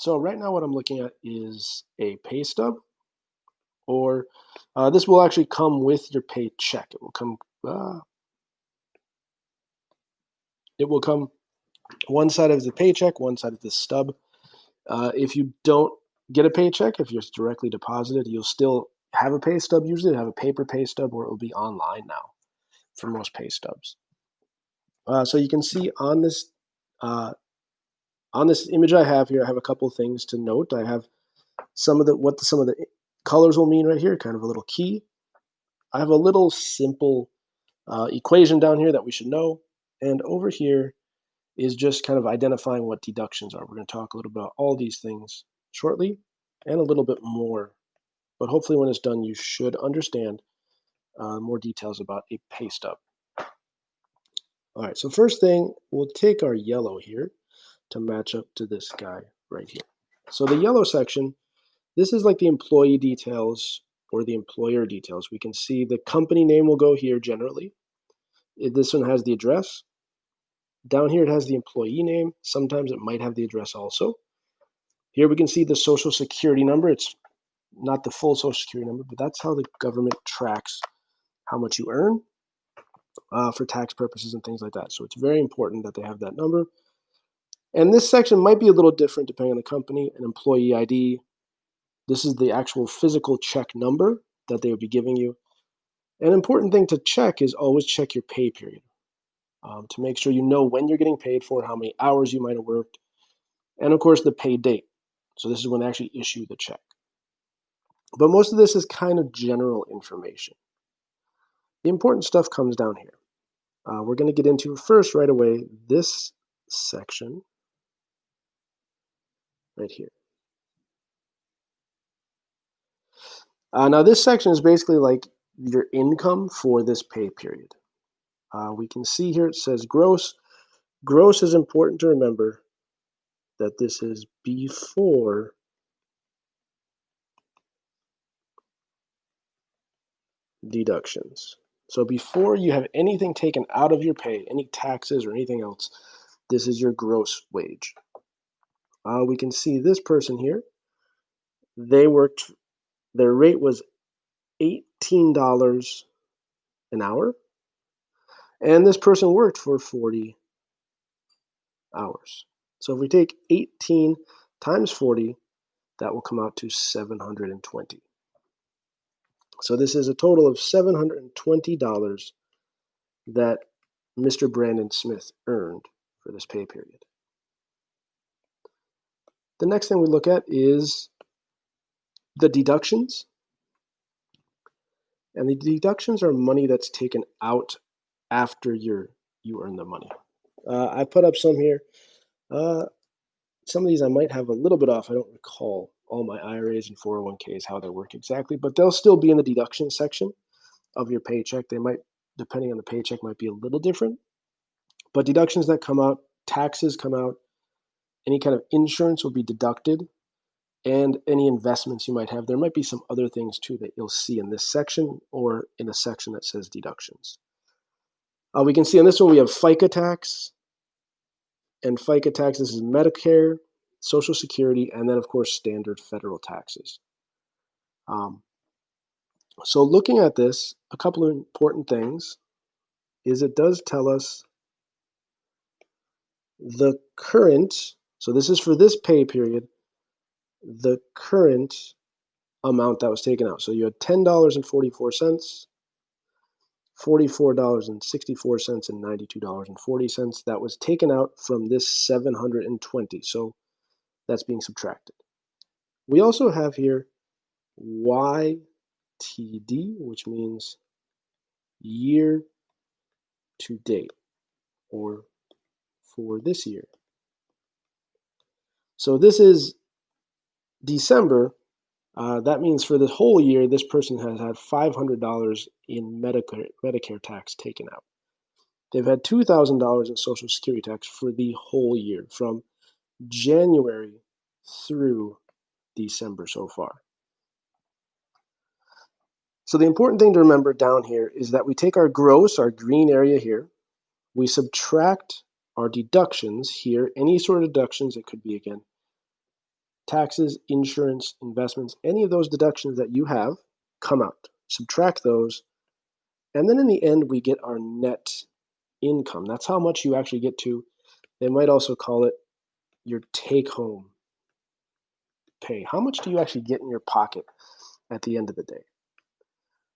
So right now what I'm looking at is a pay stub, or this will actually come with your paycheck. Uh, it will come one side of the paycheck, one side of the stub. If you don't get a paycheck, if you're directly deposited, you'll still have a pay stub. Usually have a paper pay stub, or it will be online now for most pay stubs. So you can see uh, on this image I have here, I have a couple things to note. I have some of the colors will mean right here, kind of a little key. I have a little simple equation down here that we should know. And over here is just kind of identifying what deductions are. We're going to talk a little about all these things shortly and a little bit more. But hopefully when it's done, you should understand more details about a pay stub. All right, so first thing, we'll take our yellow here to match up to this guy right here. So the yellow section, this is like the employee details or the employer details. We can see the company name will go here generally. This one has the address. Down here it has the employee name. Sometimes it might have the address also. Here we can see the social security number. It's not the full social security number, but that's how the government tracks how much you earn for tax purposes and things like that. So it's very important that they have that number. And this section might be a little different depending on the company. An employee ID. This is the actual physical check number that they would be giving you. An important thing to check is always check your pay period to make sure you know when you're getting paid for, how many hours you might have worked, and of course the pay date. So this is when they actually issue the check. But most of this is kind of general information. The important stuff comes down here. We're going to get into first right away this section right here. Now this section is basically like your income for this pay period. We can see here it says gross. Gross is important to remember that this is before deductions. So before you have anything taken out of your pay, any taxes or anything else, this is your gross wage. We can see this person here. Their rate was $18 an hour, and this person worked for 40 hours. So if we take 18 times 40, that will come out to 720. So this is a total of $720 that Mr. Brandon Smith earned for this pay period. The next thing we look at is the deductions. And the deductions are money that's taken out after you earn the money. I put up some here. Some of these I might have a little bit off. I don't recall all my IRAs and 401ks, how they work exactly, but they'll still be in the deduction section of your paycheck. They might, depending on the paycheck, might be a little different. But deductions that come out, taxes come out, any kind of insurance will be deducted, and any investments you might have. There might be some other things too that you'll see in this section or in a section that says deductions. We can see on this one we have FICA tax, and FICA tax, this is Medicare, Social Security, and then of course standard federal taxes. So looking at this, a couple of important things is it does tell us the current, so this is for this pay period, the current amount that was taken out. So you had $10.44, $44.64, and $92.40 that was taken out from this 720. So that's being subtracted. We also have here YTD, which means year to date, or for this year. So this is December. That means for the whole year, this person has had $500 in Medicare tax taken out. They've had $2,000 in Social Security tax for the whole year, from January through December so far. So the important thing to remember down here is that we take our gross, our green area here, we subtract our deductions here, any sort of deductions, it could be again taxes, insurance, investments, any of those deductions that you have come out. Subtract those, and then in the end, we get our net income. That's how much you actually get to. They might also call it your take-home pay. How much do you actually get in your pocket at the end of the day?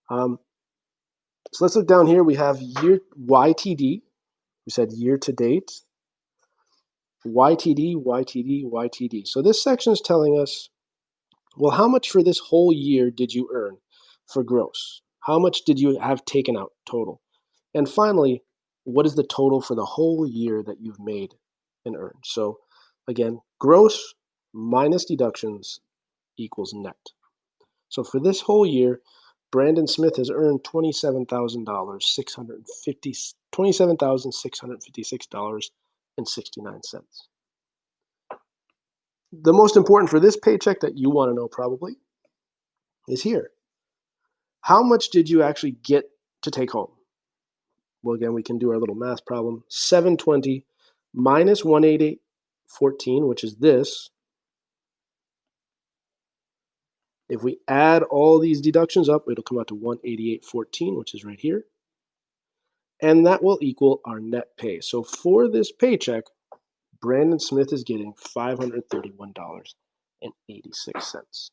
So let's look down here. We have year YTD. We said year to date. YTD, YTD, YTD. So this section is telling us, well, how much for this whole year did you earn for gross? How much did you have taken out total? And finally, what is the total for the whole year that you've made and earned? So again, gross minus deductions equals net. So for this whole year, Brandon Smith has earned $27,656.69. The most important for this paycheck that you want to know probably is here. How much did you actually get to take home? Well, again, we can do our little math problem. 720 minus 188.14, which is this. If we add all these deductions up, it'll come out to 188.14, which is right here. And that will equal our net pay. So for this paycheck, Brandon Smith is getting $531.86.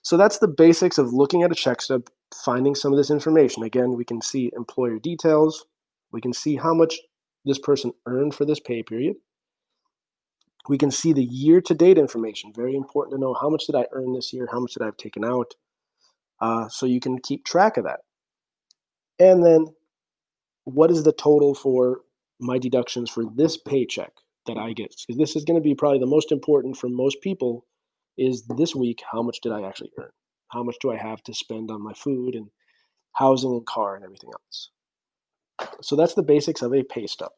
So that's the basics of looking at a check stub, finding some of this information. Again, we can see employer details. We can see how much this person earned for this pay period. We can see the year-to-date information. Very important to know, how much did I earn this year? How much did I have taken out? So you can keep track of that. And then what is the total for my deductions for this paycheck that I get? Because this is going to be probably the most important for most people, is this week, how much did I actually earn? How much do I have to spend on my food and housing and car and everything else? So that's the basics of a pay stub.